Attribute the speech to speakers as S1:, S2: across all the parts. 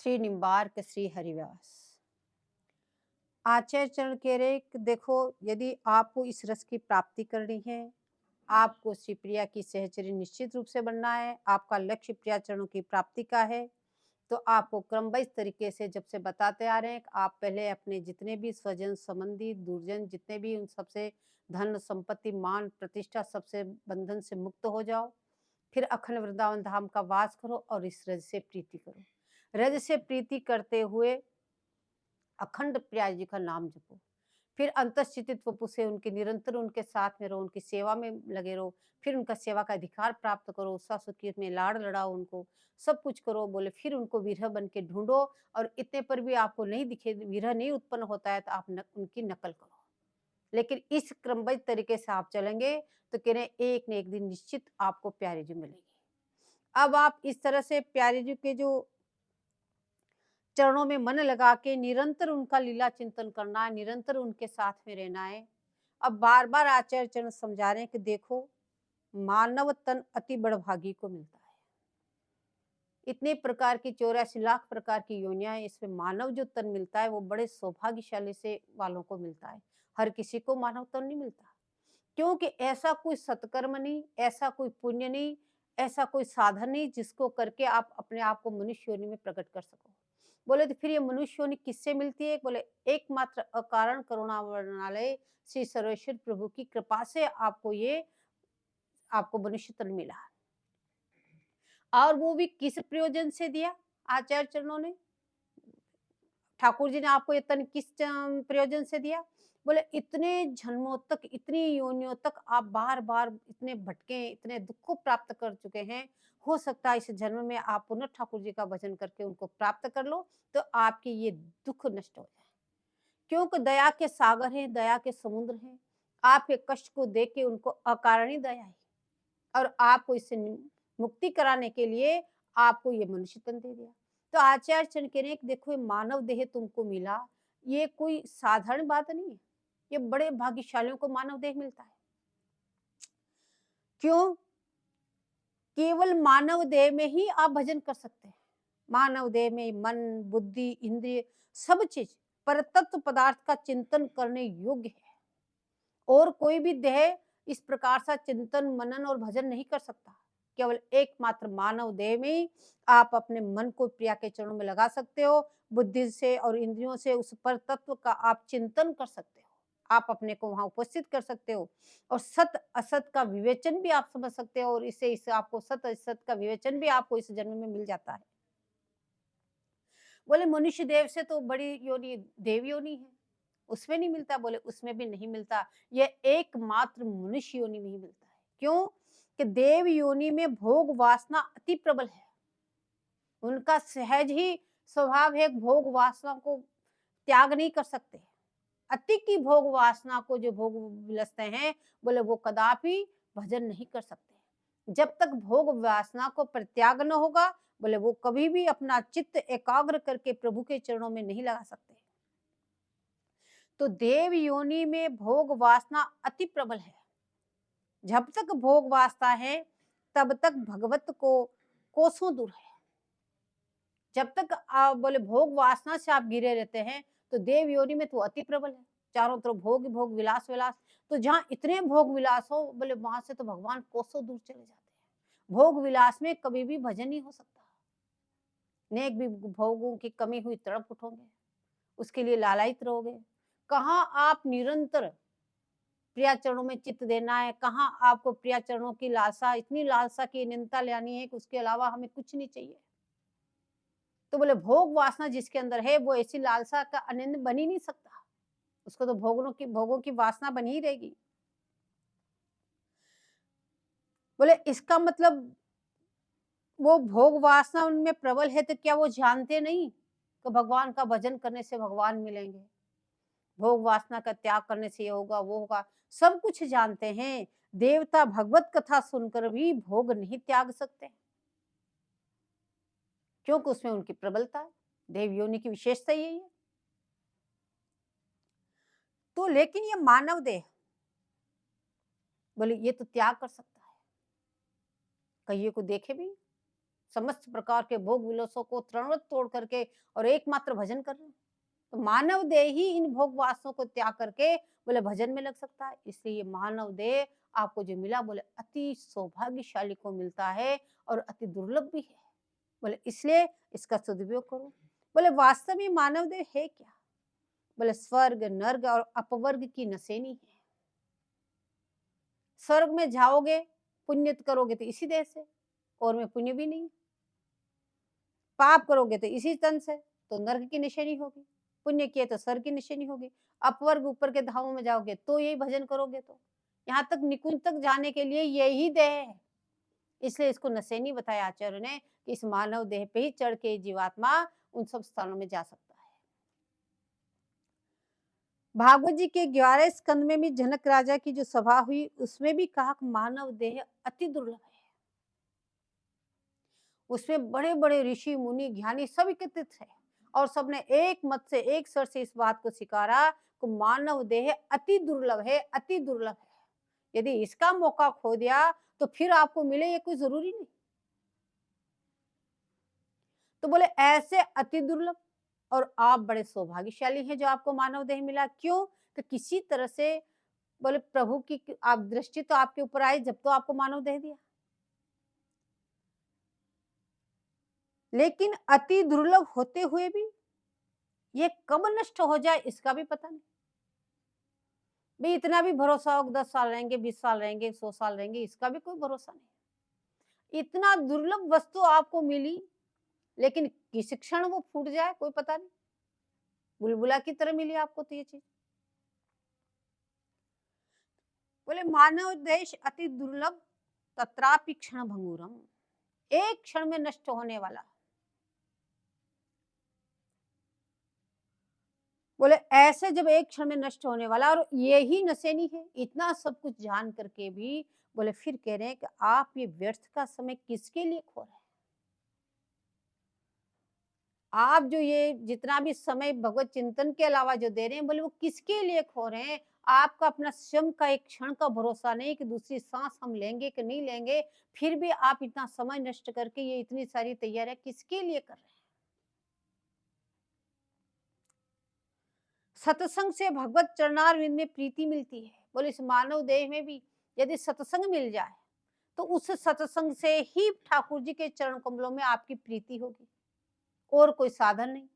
S1: श्री निम्बार्क श्री हरिव्यास। आचार्य चरण कह रहे कि देखो, यदि आपको इस रस की प्राप्ति करनी है, आपको श्री प्रिया की सहचरी निश्चित रूप से बनना है, आपका लक्ष्य प्रिया चरणों की प्राप्ति का है, तो आपको क्रमबद्ध तरीके से जब से बताते आ रहे हैं कि आप पहले अपने जितने भी स्वजन संबंधी दूरजन जितने भी उन सबसे धन संपत्ति मान प्रतिष्ठा सबसे बंधन से मुक्त हो जाओ। फिर अखंड वृंदावन धाम का वास करो और इस रज से प्रीति करो। रज से प्रीति करते हुए अखंड प्रिया जी का नाम जपो। फिर अंतश्चितित वपु से उनके निरंतर उनके साथ में रहो, उनकी सेवा में लगे रहो। फिर उनका सेवा का अधिकार प्राप्त करो, सासुकी में लाड़ लड़ाओ, उनको सब कुछ करो। बोले फिर उनको विरह बन के ढूंढो, और इतने पर भी आपको नहीं दिखे, विरह नहीं उत्पन्न होता है, तो आप उनकी नकल करो। लेकिन इस क्रमबद्ध तरीके से आप चलेंगे तो कह रहे एक न एक दिन निश्चित आपको प्यारी जी मिलेगी। अब आप इस तरह से प्यारी जी के जो चरणों में मन लगा के निरंतर उनका लीला चिंतन करना है, निरंतर उनके साथ में रहना है। अब बार बार आचार्य चरण समझा रहे हैं कि देखो, मानव तन अति बड़भागी को मिलता है। इतने प्रकार की 84 लाख प्रकार की योनियां हैं, इसमें मानव जो तन मिलता है वो बड़े सौभाग्यशाली से वालों को मिलता है। हर किसी को मानव तन नहीं मिलता, क्योंकि ऐसा कोई सत्कर्म नहीं, ऐसा कोई पुण्य नहीं, ऐसा कोई साधन नहीं जिसको करके आप अपने आप को मनुष्य योनि में प्रकट कर सको। बोले तो फिर ये मनुष्य योनि किससे मिलती है? बोले एकमात्र अकारण करुणा वर्णालय श्री सर्वेश्वर प्रभु की कृपा से आपको मनुष्य तन मिला। और वो भी किस प्रयोजन से दिया आचार्य चरणों ने? ठाकुर जी ने आपको ये तन किस प्रयोजन से दिया? बोले इतने जन्मों तक, इतनी योनियों तक आप बार बार इतने भटके, इतने दुख को प्राप्त कर चुके हैं। हो सकता है इस जन्म में आप पुनः ठाकुर जी का भजन करके उनको प्राप्त कर लो, तो आपके ये दुख नष्ट हो जाए। क्योंकि दया के सागर हैं, दया के समुद्र हैं। आपके कष्ट को देख के उनको अकारणी दया है, और आपको इससे मुक्ति कराने के लिए आपको ये मनुष्य तन दे दिया। तो आचार्य चरण कह रहे हैं कि देखो, ये मानव देह तुमको मिला, ये कोई साधारण बात नहीं है। ये बड़े भाग्यशालियों को मानव देह मिलता है। क्यों? केवल मानव देह में ही आप भजन कर सकते हैं। मानव देह में मन, बुद्धि, इंद्रिय सब चीज परतत्व पदार्थ का चिंतन करने योग्य है। और कोई भी देह इस प्रकार से चिंतन मनन और भजन नहीं कर सकता। केवल एकमात्र मानव देह में ही आप अपने मन को प्रिया के चरणों में लगा सकते हो। बुद्धि से और इंद्रियों से उस पर तत्व का आप चिंतन कर सकते हो, आप अपने को वहां उपस्थित कर सकते हो, और सत असत का विवेचन भी आप समझ सकते हो, और इससे आपको सत असत का विवेचन भी आपको इस जन्म में मिल जाता है। बोले मनुष्य देव से तो बड़ी योनि देव योनि है, उसमें नहीं मिलता। बोले उसमें भी नहीं मिलता, ये एकमात्र मनुष्य योनि में ही मिलता है। क्यों? कि देव योनि में भोग वासना अति प्रबल है। उनका सहज ही स्वभाव है, भोग वासना को त्याग नहीं कर सकते। अति की भोग वासना को जो भोग विलसते हैं, बोले वो कदापि भजन नहीं कर सकते। जब तक भोग वासना को परित्याग न होगा, बोले वो कभी भी अपना चित्त एकाग्र करके प्रभु के चरणों में नहीं लगा सकते। तो देव योनि में भोग वासना अति प्रबल है। जब तक भोग वासना है, तब तक भगवत को कोसों दूर है। जब तक आप बोले भोग वासना से आप घिरे रहते हैं, तो देव योनि में तो अति प्रबल है। चारों तरफ भोग भोग, विलास विलास। तो जहाँ इतने भोग विलास हो, बोले वहां से तो भगवान कोसों दूर चले जाते हैं। भोग विलास में कभी भी भजन नहीं हो सकता। नेक भी भोगों की कमी हुई तड़प उठोगे, उसके लिए लालायित रहोगे। कहाँ आप निरंतर प्रिया चरणों में चित्त देना है, कहाँ आपको प्रिया चरणों की लालसा, इतनी लालसा की निंदा लानी है कि उसके अलावा हमें कुछ नहीं चाहिए। तो बोले भोग वासना जिसके अंदर है, वो ऐसी लालसा का आनंद बन ही नहीं सकता। उसको तो भोगों की वासना बनी ही रहेगी। बोले इसका मतलब वो भोग वासना उनमें प्रबल है, तो क्या वो जानते नहीं कि भगवान का भजन करने से भगवान मिलेंगे, भोग वासना का त्याग करने से ये होगा वो होगा। सब कुछ जानते हैं। देवता भगवत कथा सुनकर भी भोग नहीं त्याग सकते, क्योंकि उसमें उनकी प्रबलता है। देव योनि की विशेषता यही है। तो लेकिन ये मानव देह, बोले ये तो त्याग कर सकता है। कहिए को देखे भी, समस्त प्रकार के भोग विलासों को तृणवत तोड़ करके और एकमात्र भजन कर रहे हैं। तो मानव देह ही इन भोग वासनों को त्याग करके बोले भजन में लग सकता है। इसलिए ये मानव देह आपको जो मिला बोले अति सौभाग्यशाली को मिलता है और अति दुर्लभ भी है। बोले इसलिए इसका सदुपयोग करो। बोले वास्तव में मानव देह है क्या? बोले स्वर्ग, नर्क और अपवर्ग की नसेनी है। स्वर्ग में जाओगे, पुण्य करोगे तो इसी देह से, और में पुण्य भी नहीं। पाप करोगे तो इसी तन से, तो नर्क की निशानी होगी। पुण्य किए तो स्वर्ग की निशानी होगी। अपवर्ग ऊपर के धामों में जाओगे तो यही भजन करोगे। तो यहाँ तक निकुंज तक जाने के लिए यही देह है। इसलिए इसको नसेनी बताया आचार्य ने कि इस मानव देह पे ही चढ़ के जीवात्मा उन सब स्थानों में जा सकता है। भागवत जी के 11 स्कंद में भी जनक राजा की जो सभा हुई उसमें भी कहा कि मानव देह अति दुर्लभ है। उसमें बड़े बड़े ऋषि मुनि ज्ञानी सब एकत्रित है और सबने एक मत से एक स्वर से इस बात को स्वीकारा कि मानव देह अति दुर्लभ है, अति दुर्लभ है। यदि इसका मौका खो दिया तो फिर आपको मिले ये कोई जरूरी नहीं। तो बोले ऐसे अति दुर्लभ और आप बड़े सौभाग्यशाली हैं जो आपको मानव देह मिला। क्यों? तो किसी तरह से बोले प्रभु की आप दृष्टि तो आपके ऊपर आई जब तो आपको मानव देह दिया, लेकिन अति दुर्लभ होते हुए भी ये कब नष्ट हो जाए इसका भी पता नहीं। भाई इतना भी भरोसा हो 10 साल रहेंगे, 20 साल रहेंगे, 100 साल रहेंगे, इसका भी कोई भरोसा नहीं। इतना दुर्लभ वस्तु आपको मिली लेकिन किस क्षण वो फूट जाए कोई पता नहीं। बुलबुला की तरह मिली आपको तो ये चीज। बोले मानव देश अति दुर्लभ तत्रापि क्षण भंगुरम, एक क्षण में नष्ट होने वाला। बोले ऐसे जब एक क्षण में नष्ट होने वाला और यही नसेनी है, इतना सब कुछ जान करके भी बोले फिर कह रहे हैं कि आप ये व्यर्थ का समय किसके लिए खो रहे हैं? आप जो ये जितना भी समय भगवत चिंतन के अलावा जो दे रहे हैं बोले वो किसके लिए खो रहे हैं? आपका अपना स्वयं का एक क्षण का भरोसा नहीं कि दूसरी सांस हम लेंगे कि नहीं लेंगे, फिर भी आप इतना समय नष्ट करके ये इतनी सारी तैयारियां किसके लिए कर रहे हैं? सत्संग से भगवत चरणारविंद में प्रीति मिलती है। बोले इस मानव देह में भी यदि सत्संग मिल जाए तो उस सत्संग से ही ठाकुर जी के चरण कमलों में आपकी प्रीति होगी, और कोई साधन नहीं।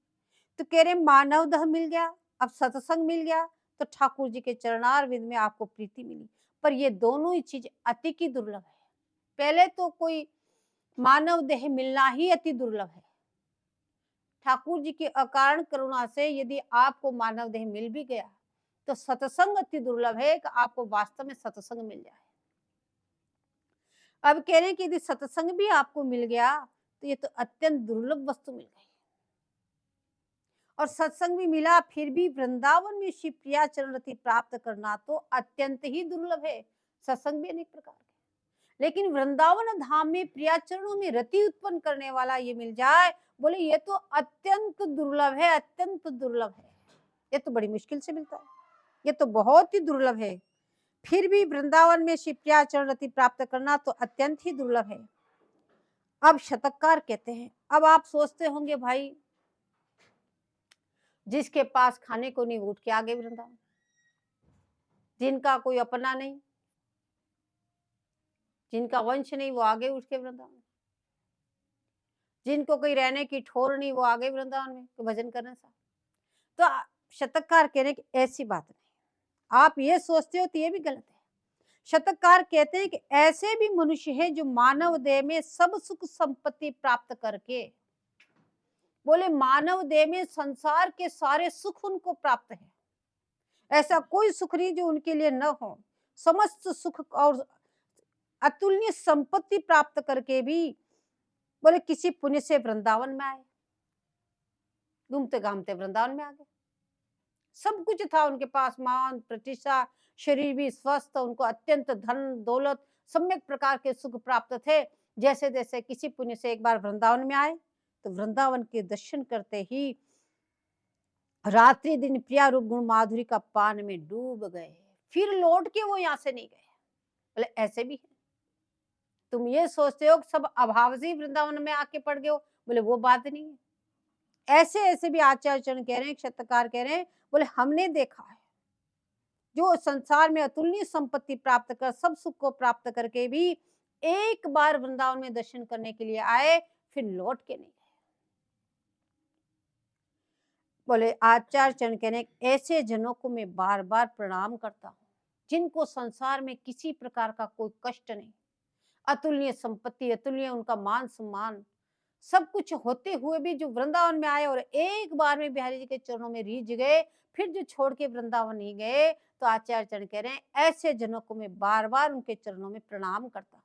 S1: तो कह रहे मानव देह मिल गया, अब सत्संग मिल गया तो ठाकुर जी के चरणारविंद में आपको प्रीति मिली। पर ये दोनों ही चीज अति की दुर्लभ है। पहले तो कोई मानव देह मिलना ही अति दुर्लभ है। ठाकुर जी की अकारण करुणा से यदि आपको मानव देह मिल भी गया तो सत्संग अति दुर्लभ है कि आपको वास्तव में सत्संग मिल जाए। अब कह रहे हैं कि यदि सत्संग भी आपको मिल गया तो ये तो अत्यंत दुर्लभ वस्तु मिल गई। और सत्संग भी मिला फिर भी वृंदावन में श्री प्रिया चरण रति प्राप्त करना तो अत्यंत ही दुर्लभ है। सत्संग भी अनेक प्रकार के, लेकिन वृंदावन धाम में प्रिया चरणों में रति उत्पन्न करने वाला ये मिल जाए, बोले ये तो अत्यंत दुर्लभ है, अत्यंत दुर्लभ है। ये तो बड़ी मुश्किल से मिलता है, ये तो बहुत ही दुर्लभ है। फिर भी वृंदावन में श्री प्रिया चरण रति प्राप्त करना तो अत्यंत ही दुर्लभ है। अब शतककार कहते हैं, अब आप सोचते होंगे भाई जिसके पास खाने को नहीं उठ के आगे वृंदावन, जिनका कोई अपना नहीं, जिनका वंश नहीं वो आगे उठ के वृंदावन, जिनको कोई रहने की ठोर नहीं वो आगे वृंदावन में तो भजन करने सा। तो शतककार कह रहे कि ऐसी बात नहीं, आप ये सोचते हो तो ये भी गलत है। शतककार कहते हैं कि ऐसे भी मनुष्य हैं जो मानव देह में सब सुख संपत्ति प्राप्त करके, बोले मानव देह में संसार के सारे सुख उनको प्राप्त है, ऐसा कोई सुख नहीं जो उनके लिए न हो। समस्त सुख और अतुलनीय संपत्ति प्राप्त करके भी बोले किसी पुण्य से वृंदावन में आए, घूमते घामते वृंदावन में आ गए। सब कुछ था उनके पास, मान प्रतिष्ठा, शरीर भी स्वस्थ, उनको अत्यंत धन दौलत सम्यक प्रकार के सुख प्राप्त थे। जैसे जैसे किसी पुण्य से एक बार वृंदावन में आए तो वृंदावन के दर्शन करते ही रात्रि दिन प्रिया रूप गुण माधुरी का पान में डूब गए, फिर लौट के वो यहाँ से नहीं गए। बोले ऐसे भी है। तुम ये सोचते हो कि सब अभाव से ही वृंदावन में आके पड़ गए हो, बोले वो बात नहीं है। ऐसे ऐसे भी आचार्य चरण कह रहे हैं, क्षत्रकार कह रहे हैं, बोले हमने देखा है जो संसार में अतुलनीय संपत्ति प्राप्त कर सब सुख को प्राप्त करके भी एक बार वृंदावन में दर्शन करने के लिए आए, फिर लौट के नहीं गए। बोले आचार्य चरण कह रहे हैं, ऐसे जनों को मैं बार बार प्रणाम करता हूँ जिनको संसार में किसी प्रकार का कोई कष्ट नहीं, अतुलनीय संपत्ति, अतुलनीय उनका मान सम्मान सब कुछ होते हुए भी जो वृंदावन में आए और एक बार में बिहारी जी के चरणों में रीझ गए, फिर जो छोड़ के वृंदावन नहीं गए, तो आचार्य चरण कह रहे हैं ऐसे जनों को मैं बार बार उनके चरणों में प्रणाम करता हूं।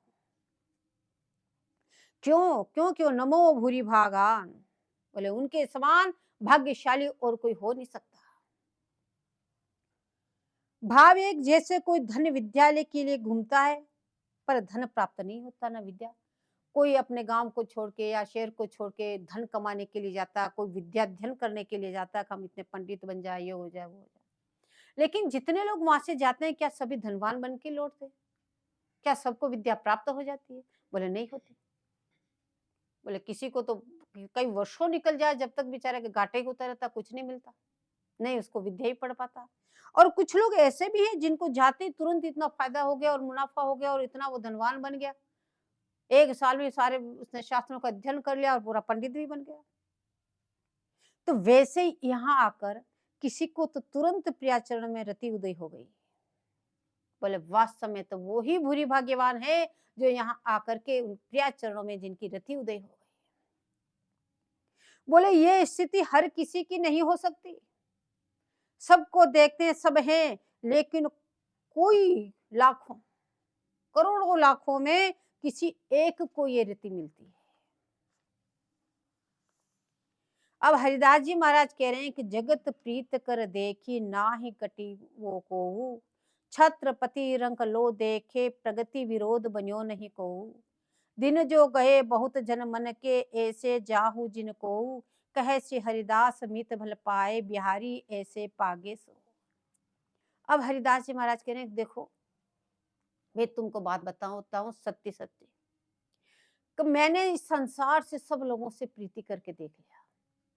S1: क्यों नमो भूरी भागान, बोले उनके समान भाग्यशाली और कोई हो नहीं सकता। भाव एक, जैसे कोई धन विद्यालय के लिए घूमता है पर धन प्राप्त नहीं होता ना विद्या, कोई अपने गांव को छोड़ के या शहर को छोड़ के धन कमाने के लिए जाता, कोई विद्या अध्ययन करने के लिए जाता कि हम इतने पंडित बन जाए, ये हो जाए वो हो जाए। लेकिन जितने लोग वहां से जाते हैं क्या सभी धनवान बन के लौटते? क्या सबको विद्या प्राप्त हो जाती है? बोले नहीं होती। बोले किसी को तो कई वर्षों निकल जाए जब तक बेचारा के घाटे को रहता, कुछ नहीं मिलता, नहीं उसको विद्या ही पढ़ पाता। और कुछ लोग ऐसे भी हैं जिनको जाते तुरंत इतना फायदा हो गया और मुनाफा हो गया और इतना वो धनवान बन गया, एक साल में सारे उसने शास्त्रों का अध्ययन कर लिया और पूरा पंडित भी बन गया। तो वैसे ही यहाँ आकर किसी को तो तुरंत प्रियाचरण में रति उदय हो गई। बोले वास्तव में तो वो ही भूरी भाग्यवान है जो यहाँ आकर के उन प्रियाचरणों में जिनकी रति उदय हो गई। बोले ये स्थिति हर किसी की नहीं हो सकती, सबको देखते हैं सब हैं, लेकिन कोई लाखों करोड़ों लाखों में किसी एक को ये रति मिलती है। अब हरिदास जी महाराज कह रहे हैं कि जगत प्रीत कर देखी ना ही कटी वो को, छत्रपति रंग लो देखे प्रगति विरोध बन्यो नहीं को, दिन जो गए बहुत जन मन के ऐसे जाहू जिनको, कहे श्री हरिदास मित भल पाए बिहारी ऐसे पागे सो। अब हरिदास जी महाराज कह रहे हैं देखो मैं तुमको बात बताता हूँ सत्य सत्य, कि मैंने इस संसार से सब लोगों से प्रीति करके देख लिया,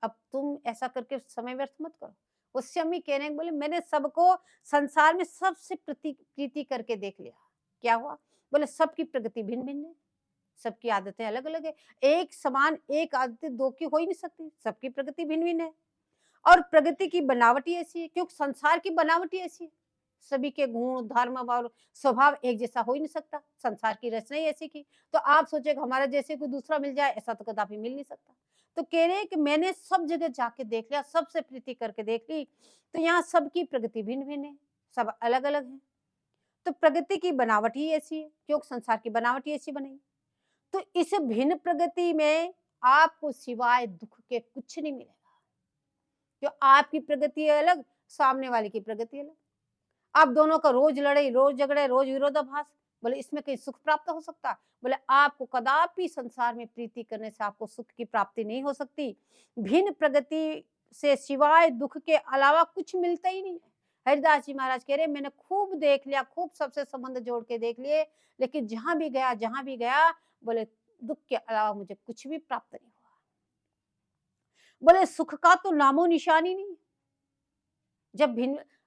S1: अब तुम ऐसा करके समय व्यर्थ मत करो। उस समय कहने बोले मैंने सबको संसार में सबसे प्रीति करके देख लिया, क्या हुआ? बोले सबकी प्रगति भिन्न भिन्न है, सबकी आदतें अलग अलग है, एक समान एक आदतें दो की हो ही नहीं सकती, सबकी प्रगति भिन्न भिन्न है। और प्रगति की बनावटी ऐसी है क्योंकि संसार की बनावटी ऐसी है, सभी के गुण धर्म और स्वभाव एक जैसा हो ही नहीं सकता, संसार की रचना ही ऐसी की। तो आप सोचेगा हमारा जैसे कोई दूसरा मिल जाए, ऐसा तो कदापि मिल नहीं सकता। तो कह रहे हैं कि मैंने सब जगह जाके देख लिया, सबसे प्रीति करके देख ली, तो यहाँ सबकी प्रगति भिन्न भिन्न है, सब अलग अलग है। तो प्रगति की बनावट ही ऐसी है क्योंकि संसार की बनावट ही ऐसी बनी। तो इस भिन्न प्रगति में आपको सिवाय दुख के कुछ नहीं मिलेगा, जो आपकी प्रगति अलग, सामने वाले की प्रगति अलग, आप दोनों का रोज लड़ाई, रोज झगड़े, रोज विरोधाभास, बोले इसमें कहीं सुख प्राप्त हो सकता? बोले आपको कदापि संसार में प्रीति करने से आपको सुख की प्राप्ति नहीं हो सकती, भिन्न प्रगति से सिवाय दुख के अलावा कुछ मिलता ही नहीं है। हरिदास जी महाराज कह रहे मैंने खूब देख लिया, खूब सबसे संबंध जोड़ के देख लिए, लेकिन जहां भी गया बोले दुख के अलावा मुझे कुछ भी प्राप्त नहीं हुआ। बोले सुख का तो नामो निशान ही नहीं।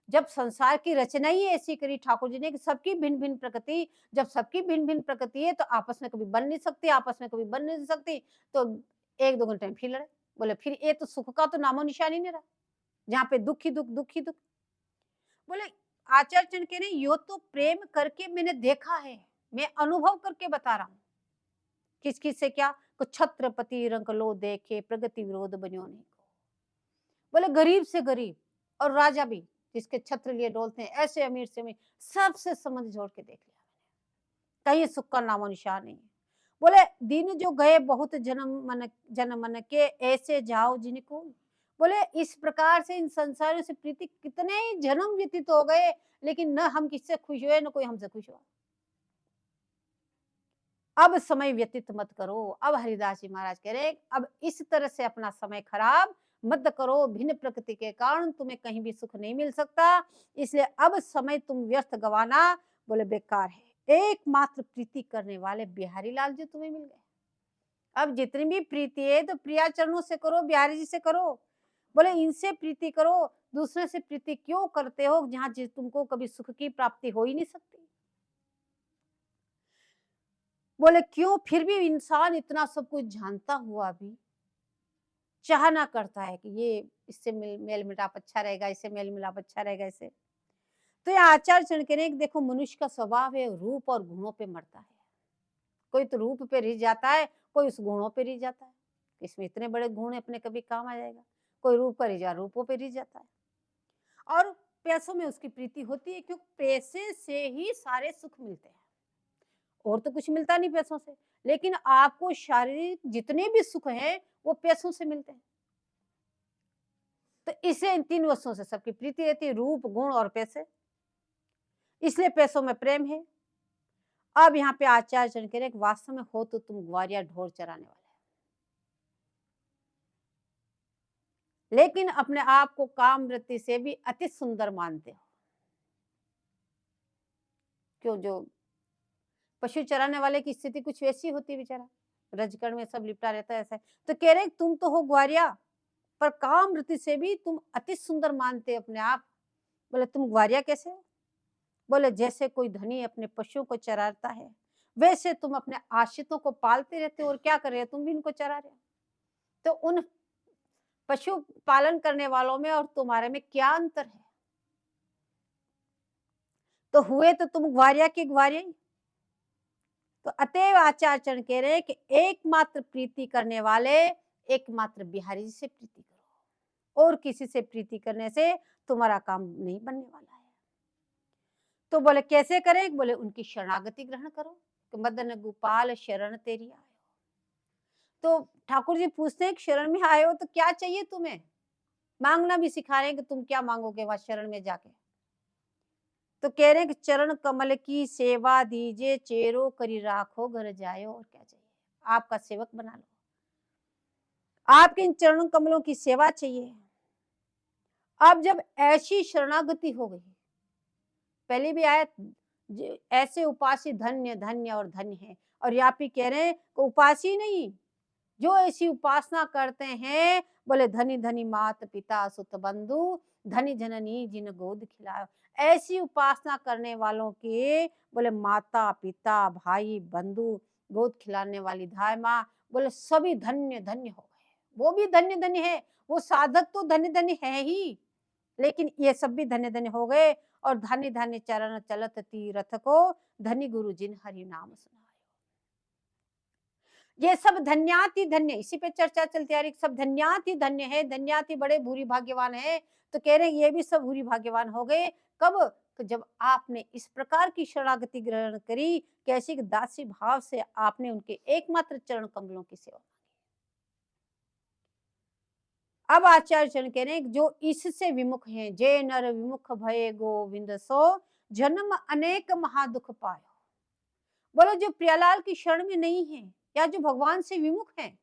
S1: जब संसार की रचना ही ऐसी करी ठाकुर जी ने कि सबकी भिन्न भिन्न प्रकृति, जब सबकी भिन्न भिन्न प्रकृति है तो आपस में कभी बन नहीं सकती, तो एक दो घंटे में फिर लड़े। बोले फिर ये तो सुख का तो नामो निशान ही नहीं रहा, जहाँ पे दुख ही दुख, दुख ही दुख। बोले आचार्य चंद कह रहे यो तो प्रेम करके मैंने देखा है, मैं अनुभव करके बता रहा हूँ। किस किस से क्या? कुछ छत्रपति रंग लो देखे प्रगति विरोध बन्यो नहीं को। बोले गरीब से गरीब और राजा भी जिसके छत्र लिए डोलते हैं, ऐसे अमीर से अमीर, सबसे संबंध जोड़ के देख लिया मैंने, कहीं सुख का नामो निशान नहीं है। बोले दिन जो गए बहुत जन मन के ऐसे जाओ जिनको, बोले इस प्रकार से इन संसारों से प्रीति कितने ही जन्म व्यतीत हो गए, लेकिन न हम किससे खुश हुए न कोई हमसे खुश हुआ। अब समय व्यतीत मत करो। अब हरिदास जी महाराज कह रहे अब इस तरह से अपना समय खराब मत करो, भिन्न प्रकृति के कारण तुम्हें कहीं भी सुख नहीं मिल सकता, इसलिए अब समय तुम व्यर्थ गवाना बोले बेकार है। एकमात्र प्रीति करने वाले बिहारी लाल जी तुम्हें मिल गए। अब जितनी भी प्रीति है तो प्रिया चरणों से करो, बिहारी जी से करो। बोले इनसे प्रीति करो, दूसरे से प्रीति क्यों करते हो जहां तुमको कभी सुख की प्राप्ति हो ही नहीं सकती। बोले क्यों फिर भी इंसान इतना सब कुछ जानता हुआ भी चाहना करता है कि ये इससे मेल मिलाप अच्छा रहेगा, इससे मेल मिलाप अच्छा रहेगा इससे। तो ये आचार्य चरण कह रहे हैं कि देखो मनुष्य का स्वभाव है रूप और गुणों पे मरता है। कोई तो रूप पे रिझ जाता है, कोई उस गुणों पे रिझ जाता है। इसमें इतने बड़े गुण अपने कभी काम आ जाएगा। कोई रूप का रिझा रूपों पे रिझ जाता है और पैसों में उसकी प्रीति होती है क्योंकि पैसे से ही सारे सुख मिलते हैं और तो कुछ मिलता नहीं पैसों से। लेकिन आपको शारीरिक जितने भी सुख हैं वो पैसों से मिलते हैं। तो इसे इन तीन वस्तुओं से सबकी प्रीति रहती है, रूप गुण और पैसे। इसलिए पैसों में प्रेम है। अब यहाँ पे आचार्य चरण कह रहे हैं वास्तव में हो तो तुम ग्वारिया ढोर चराने वाले, लेकिन अपने आप को काम वृत्ति से भी अति सुंदर मानते हो। क्यों, जो पशु चराने वाले की स्थिति कुछ वैसी होती है, बेचारा रजकण में सब लिपटा रहता है ऐसा। तो कह रहे तुम तो हो ग्वारिया, पर काम वृत्ति से भी तुम अति सुंदर मानते अपने आप। बोले तुम ग्वारिया कैसे? बोले जैसे कोई धनी अपने पशुओं को चराता है वैसे तुम अपने आश्रितों को पालते रहते हो और क्या कर रहे हो, तुम भी इनको चरा रहे हो। तो उन पशु पालन करने वालों में और तुम्हारे में क्या अंतर है? तो हुए तो तुम ग्वारिया के ग्वारिया ही। तो अतएव आचार्य चरण कह रहे हैं कि एकमात्र प्रीति करने वाले एकमात्र बिहारी जी से प्रीति करो और किसी से प्रीति करने से तुम्हारा काम नहीं बनने वाला है। तो बोले कैसे करें? बोले उनकी शरणागति ग्रहण करो कि मदन गोपाल शरण तेरी आयो। तो ठाकुर जी पूछते हैं कि शरण में आए हो तो क्या चाहिए तुम्हें? मांगना भी सिखा रहे हैं कि तुम क्या मांगोगे वहां शरण में जाके। तो कह रहे हैं कि चरण कमल की सेवा दीजिए, चेरो करी राखो घर जायो। और क्या चाहिए? आपका सेवक बना लो, आपके इन चरण कमलों की सेवा चाहिए। अब जब ऐसी शरणागति हो गई, पहले भी आया ऐसे उपासी धन्य धन्य और धन्य है, और यहाँ पे कह रहे हैं उपासी नहीं, जो ऐसी उपासना करते हैं, बोले धनी धनी मात पिता सुत बंधु, धनी जननी जिन गोद खिलाओ। ऐसी उपासना करने वालों के बोले माता पिता भाई बंधु गोद खिलाने वाली धाय माँ, बोले सभी धन्य धन्य हो गए। वो भी धन्य धन्य है, वो साधक तो धन्य धन्य है ही, लेकिन ये सब भी धन्य धन्य हो गए। और धन्य धन्य चरण चलत तीरथ को, धनी गुरु जिन हरि नाम सुनायो। ये सब धन्याति धन्य, इसी पे चर्चा चलती आ रही, सब धन्याति धन्य है, धन्याति बड़े भूरी भाग्यवान है। तो कह रहे हैं ये भी सब भूरी भाग्यवान हो गए। कब? तो जब आपने इस प्रकार की शरणागति ग्रहण करी, कैसी दासी भाव से आपने उनके एकमात्र चरण कमलों की सेवा। अब आचार्य चरण कह रहे हैं जो इससे विमुख हैं, जे नर विमुख भये गोविंद सो, जन्म अनेक महादुख पायो। बोलो जो प्रियालाल की शरण में नहीं है या जो भगवान से विमुख हैं,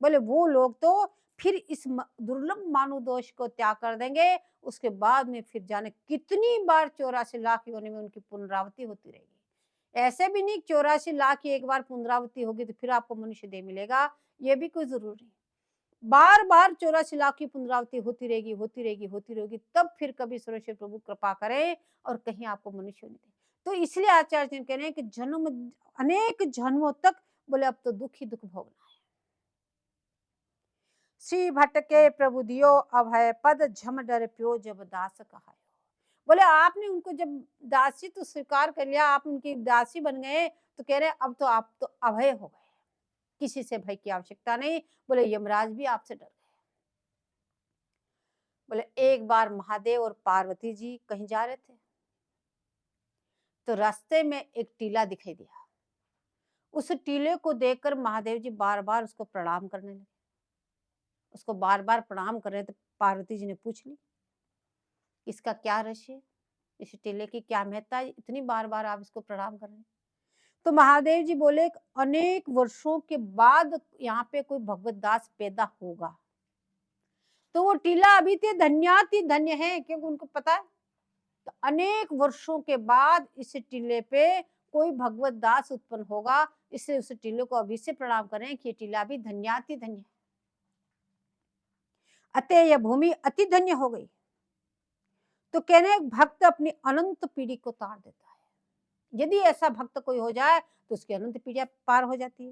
S1: बोले वो लोग तो फिर इस दुर्लभ मानव दोष को त्याग कर देंगे, उसके बाद में फिर जाने कितनी बार 84 लाख योनि में उनकी पुनरावृत्ति होती रहेगी। ऐसे भी नहीं 84 लाख की एक बार पुनरावृत्ति होगी तो फिर आपको मनुष्य देह मिलेगा, ये भी कोई जरूरी नहीं। बार बार 84 लाख की पुनरावृत्ति होती रहेगी होती रहेगी होती रहेगी, तब फिर कभी सर्वेश्वर प्रभु कृपा करे और कहीं आपको मनुष्य नहीं दे। तो इसलिए आचार्य जी कह रहे हैं कि जन्म अनेक जन्मों तक बोले अब तो दुख ही दुख भोगना है। श्री भट्ट के प्रभु दियो अभय पद, झम डर प्यो जब दास कहायो। बोले आपने उनको जब दासी तो स्वीकार कर लिया, आप उनकी दासी बन गए, तो कह रहे अब तो आप तो अभय हो गए, किसी से भय की आवश्यकता नहीं। बोले यमराज भी आपसे डर गए। बोले एक बार महादेव और पार्वती जी कहीं जा रहे थे, तो रास्ते में एक टीला दिखाई दिया। उस टीले को देखकर महादेव जी बार बार उसको प्रणाम करने लगे। उसको बार बार प्रणाम कर रहे थे। पार्वती जी ने पूछ ली इसका क्या रहस्य है, इस टीले की क्या महत्ता है, इतनी बार बार आप इसको प्रणाम कर रहे हैं। तो महादेव जी बोले अनेक वर्षों के बाद यहाँ पे कोई भगवत दास पैदा होगा, तो वो टीला अभी ते धन्याति धन्य है, क्योंकि उनको पता है तो अनेक वर्षों के बाद इस टीले पे कोई भगवत दास उत्पन्न होगा, इसलिए उस टीले को अभी से प्रणाम करें कि ये टीला भी धन्याति धन्य है। अतः यह भूमि अति धन्य हो गई। तो कहने एक भक्त अपनी अनंत पीढ़ी को तार देता है। यदि ऐसा भक्त कोई हो जाए तो उसकी अनंत पीढ़ियां पार हो जाती है।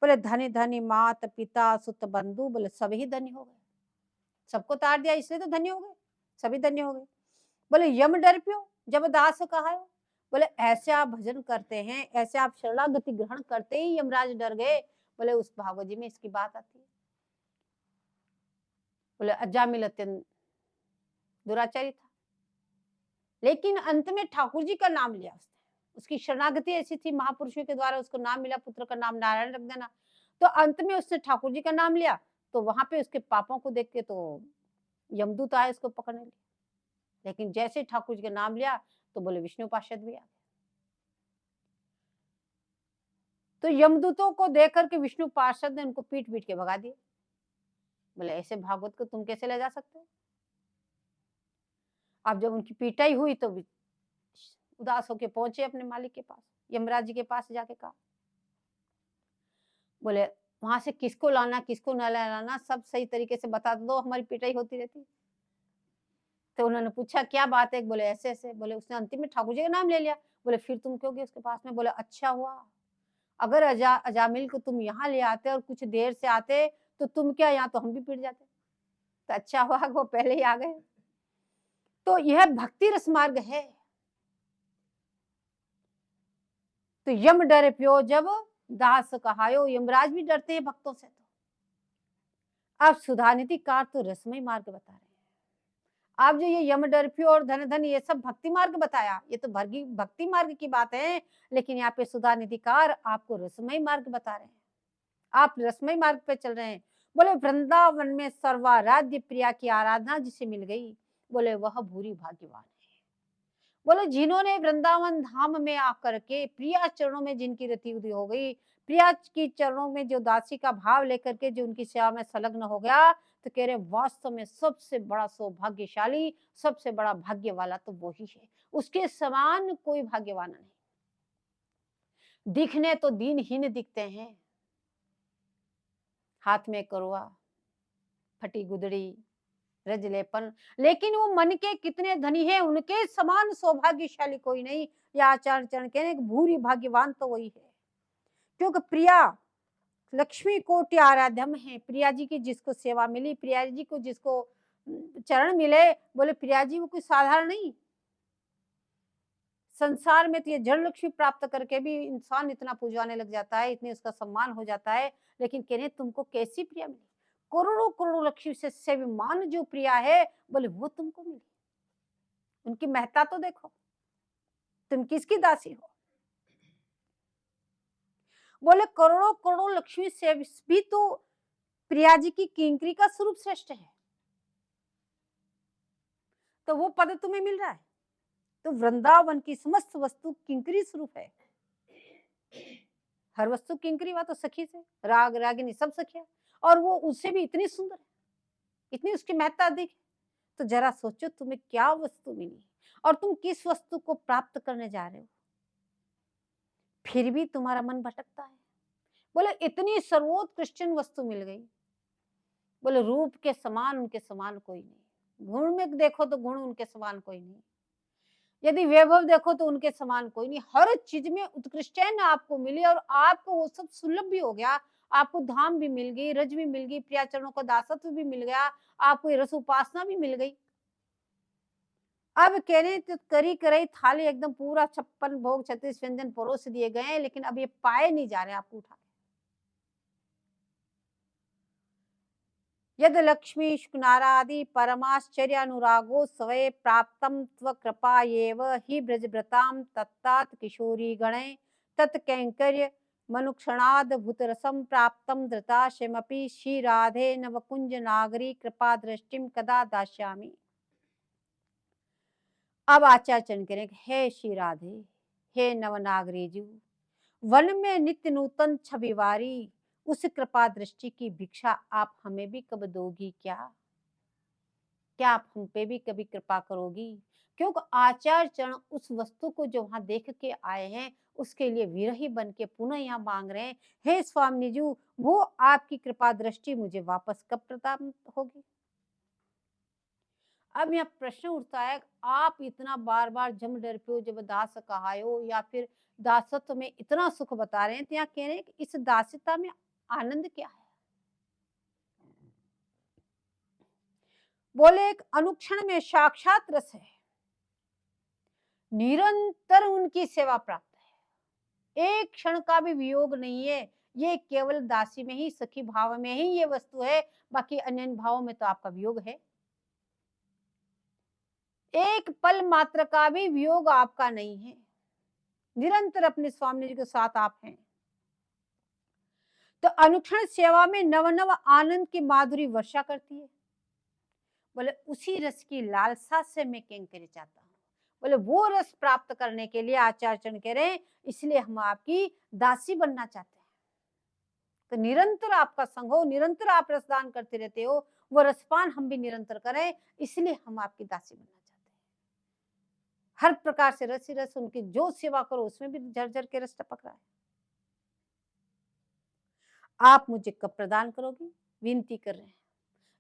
S1: बोले धनी धनी मात पिता सुत बंधु, बोले सभी धन्य हो गए। सबको तार दिया इसलिए तो धन्य हो गए, सभी धन्य हो गए। बोले यम डर प्यो जब दास कहा हो, बोले ऐसे आप भजन करते हैं, ऐसे आप शरणागति ग्रहण करते ही यमराज डर गए। बोले उस भागवत जी में इसकी बात आती है। बोले अजामिल अत्यंत दुराचारी था, लेकिन अंत में ठाकुर जी का नाम लिया उसने। उसकी शरणागति ऐसी थी, महापुरुषों के द्वारा उसको नाम मिला, पुत्र का नाम नारायण रख देना। तो अंत में उसने ठाकुर जी का नाम लिया, तो वहां पे उसके पापों को देख के तो यमदूत आए उसको पकड़ने लिए। लेकिन जैसे ठाकुर जी का नाम लिया तो बोले विष्णु पार्षद भी आ गए। तो यमदूतों को देख करके विष्णु पार्षद ने उनको पीट पीट के भगा दिए। बोले ऐसे भागवत को तुम कैसे ले जा सकते हो। अब जब उनकी पिटाई हुई तो उदास होके पहुंचे अपने मालिक के पास, यमराज जी के पास जाके कहा। बोले वहां से किसको लाना किसको न लाना सब सही तरीके से बता दो, हमारी पिटाई होती रहती। तो उन्होंने पूछा क्या बात है। बोले ऐसे ऐसे। बोले उसने अंतिम में ठाकुर जी का नाम ले लिया। बोले फिर तुम क्यों गए उसके पास में। बोले अच्छा हुआ, अगर अजामिल को तुम यहाँ ले आते और कुछ देर से आते तो तुम क्या, यहाँ तो हम भी पिट जाते। तो अच्छा हुआ वो पहले ही आ गए। तो यह भक्ति रस मार्ग है। तो यम डरे प्यो जब दास कहायो, यमराज भी डरते हैं भक्तों से। तो अब सुधानिधि कार तो रसमय मार्ग बता रहे हैं। आप जो ये यम डरप्यो और धन धन ये सब भक्ति मार्ग बताया, ये तो भक्ति मार्ग की बात है। लेकिन यहाँ पे सुधानिधिकार आपको रसमय मार्ग बता रहे हैं, आप रसमय मार्ग पे चल रहे हैं। बोले वृंदावन में सर्वाराध्य प्रिया की आराधना जिसे मिल गई, बोले वह भूरी भाग्यवान है। बोले जिन्होंने वृंदावन धाम में आकर के प्रिया चरणों में जिनकी रति उदी हो गई, प्रिया की चरणों में जो दासी का भाव लेकर के जो उनकी सेवा में संलग्न हो गया, तो कह रहे वास्तव में सबसे बड़ा सौभाग्यशाली, सबसे बड़ा भाग्य वाला तो वो ही है, उसके समान कोई भाग्यवान नहीं। दिखने तो दीनहीन दिखते हैं, हाथ में करुआ, फटी गुदड़ी, रजलेपन, लेकिन वो मन के कितने धनी हैं, उनके समान सौभाग्यशाली कोई नहीं। या आचार्य चरण कहने भूरी भाग्यवान तो वही है, क्योंकि प्रिया लक्ष्मी कोटि आराध्यम है। प्रिया जी की जिसको सेवा मिली, प्रिया जी को जिसको चरण मिले, बोले प्रिया जी वो कोई साधारण नहीं। संसार में तो ये जड़ लक्ष्मी प्राप्त करके भी इंसान इतना पूजवाने लग जाता है, इतनी उसका सम्मान हो जाता है। लेकिन कहने तुमको कैसी प्रिया मिली, करोड़ों करोड़ों लक्ष्मी से सेविमान जो प्रिया है, बोले वो तुमको मिली। उनकी महत्ता तो देखो, तुम किसकी दासी हो। बोले करोड़ों करोड़ों लक्ष्मी से भी तो प्रिया जी की किंकरी का स्वरूप श्रेष्ठ है, तो वो पद तुम्हें मिल रहा है। तो वृंदावन की समस्त वस्तु किंकरी स्वरूप है। हर वस्तु किंकरी, हुआ तो सखी से, राग रागिनी सब सखिया, और वो उससे भी इतनी सुंदर है, इतनी उसकी महत्ता अधिक है। तो जरा सोचो तुम्हें क्या वस्तु मिली और तुम किस वस्तु को प्राप्त करने जा रहे हो, फिर भी तुम्हारा मन भटकता है। बोले इतनी सर्वोत्कृष्ट वस्तु मिल गई। बोले रूप के समान उनके समान कोई नहीं, गुण में देखो तो गुण उनके समान कोई नहीं, यदि वैभव देखो तो उनके समान कोई नहीं। हर चीज में उत्कृष्ट आपको मिली और आपको वो सब सुलभ भी हो गया। आपको धाम भी मिल गई, रज भी मिल गई, प्रिया चरणों का दासत्व भी मिल गया, आपको रस उपासना भी मिल गई। अब कह रहे तो करी कराई थाली एकदम पूरा 56 भोग 36 व्यंजन परोस दिए गए, लेकिन अब ये पाए नहीं जा रहे आपको उठा। यद लक्ष्मी शुकनारादि परमाश्चर्य अनुरागो स्वय प्राप्तम त्व कृपा एव हि ब्रजव्रताम तत्तात किशोरी गणे तत्कैंकर्य मनुक्षणाद भूतरसम प्राप्तम धृताशमपि श्री राधे नवकुंज नागरी कृपा दृष्टिम कदा दास्यामि। अब आचार्य चरण करें, हे श्री राधे, हे नवनागरी जी, वन में नित्य नूतन छविवारी, उस कृपा दृष्टि की भिक्षा आप हमें भी कब दोगी क्या आप हम पे भी कभी कृपा करोगी। क्योंकि आचार्य चरण उस वस्तु को जो वहां देख के आए हैं उसके लिए विरही बन के पुनः यहाँ मांग रहे हैं, हे स्वामी जी, वो आपकी कृपा दृष्टि मुझे वापस कब प्रदान होगी। अब यहाँ प्रश्न उठता है, आप इतना बार बार जम डर पे हो जब दास कहाए हो या फिर दासत्व में इतना सुख बता रहे हैं, तो यहाँ कह रहे हैं कि इस दास्यता में आनंद क्या है। बोले एक अनुक्षण में साक्षात रस है, निरंतर उनकी सेवा प्राप्त है, एक क्षण का भी वियोग नहीं है। ये केवल दासी में ही, सखी भाव में ही ये वस्तु है, बाकी अन्य भावों में तो आपका वियोग है। एक पल मात्र का भी वियोग आपका नहीं है, निरंतर अपने स्वामी जी के साथ आप हैं। तो अनुक्षण सेवा में नव नव आनंद की माधुरी वर्षा करती है। बोले उसी रस की लालसा से मैं किंकरी चाहता हूँ। बोले वो रस प्राप्त करने के लिए आचार्य चरण कह रहे हैं, इसलिए हम आपकी दासी बनना चाहते हैं। तो निरंतर आपका संग हो, निरंतर आप रसदान करते रहते हो, वो रसपान हम भी निरंतर करें, इसलिए हम आपकी दासी बनना चाहते हैं। हर प्रकार से रस ही रस, उनकी जो सेवा करो उसमें भी झरझर के रस टपक रहा है। आप मुझे कब प्रदान करोगी, विनती कर रहे हैं।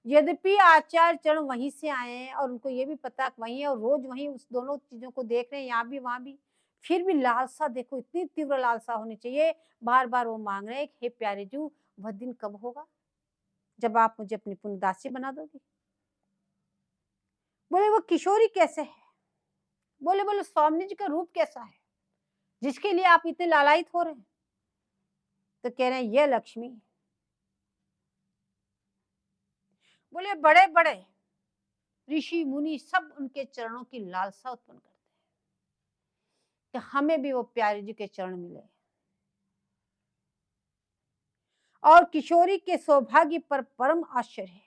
S1: यद्यपि आचार्य चरण वहीं से आए हैं और उनको ये भी पता वहीं है और रोज वहीं उस दोनों चीजों को देख रहे हैं, यहाँ भी वहां भी, फिर भी लालसा देखो, इतनी तीव्र लालसा होनी चाहिए। बार बार वो मांग रहे हैं, हे प्यारे जू, वह दिन कब होगा जब आप मुझे अपनी पुण्य दासी बना दोगी। बोले वो किशोरी कैसे है। बोले बोले स्वामी जी का रूप कैसा है जिसके लिए आप इतने लालायित हो रहे हैं। तो कह रहे हैं ये लक्ष्मी। बोले बड़े बड़े ऋषि मुनि सब उनके चरणों की लालसा उत्पन्न करते हैं कि हमें भी वो प्यारे जी के चरण मिले। और किशोरी के सौभाग्य पर परम आश्चर्य है,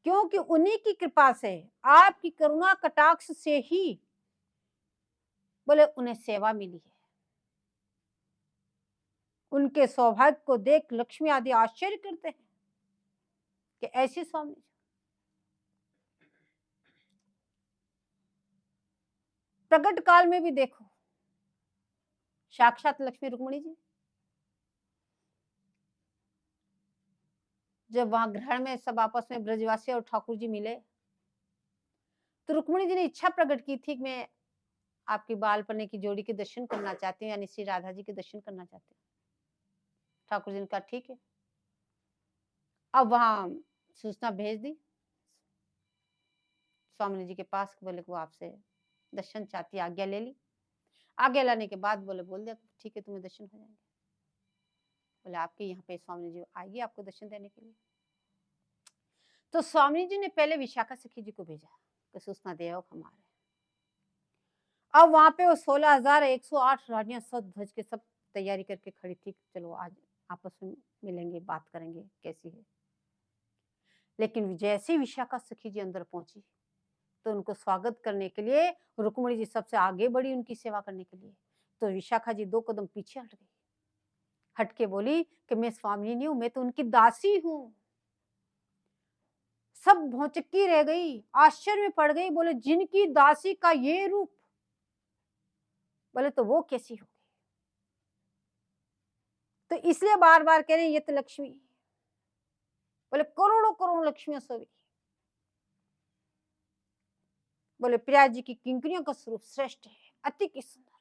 S1: क्योंकि उन्हीं की कृपा से, आपकी करुणा कटाक्ष से ही बोले उन्हें सेवा मिली है। उनके सौभाग्य को देख लक्ष्मी आदि आश्चर्य करते हैं कि ऐसी स्वामी। प्रकट काल में भी देखो साक्षात लक्ष्मी रुक्मिणी जी जब वहां ग्रहण में सब आपस में ब्रजवासी और ठाकुर जी मिले, तो रुक्मिणी जी ने इच्छा प्रकट की थी कि मैं आपकी बालपने की जोड़ी के दर्शन करना चाहती हूँ, यानी श्री राधा जी के दर्शन करना चाहती हूँ। ठाकुर जी ने कहा ठीक है। अब वहां सूचना भेज दी स्वामी जी के पास, बोले वो आपसे दर्शन चाहती, आज्ञा ले ली। आज्ञा लाने के बाद बोले बोल दिया ठीक है तुम्हें दर्शन हो जाएंगे। बोले आपके यहाँ पे स्वामी जी आएगी आपको दर्शन देने के लिए। तो स्वामी जी ने पहले विशाखा सखी जी को भेजा कि सूचना दे आओ हमारे। अब वहां पे वो 16,108 रानियां सब ध्वज के सब तैयारी करके खड़ी थी, चलो आज आपस में मिलेंगे, बात करेंगे कैसी है। लेकिन जैसे विशाखा सखी जी अंदर पहुंची तो उनको स्वागत करने के लिए रुक्मिणी जी सबसे आगे बढ़ी उनकी सेवा करने के लिए। तो विशाखा जी 2 कदम पीछे हट गई, हट के बोली कि मैं स्वामी नहीं हूं, मैं तो उनकी दासी हूं। सब भौचक्की रह गई, आश्चर्य में पड़ गई। बोले जिनकी दासी का ये रूप, बोले तो वो कैसी होगी। तो इसलिए बार बार कह रहे हैं ये तो लक्ष्मी। बोले करोड़ों करोड़ों लक्ष्मियां सोवी। बोले प्रिया जी की किंकरियों का स्वरूप श्रेष्ठ है, अति की सुंदर।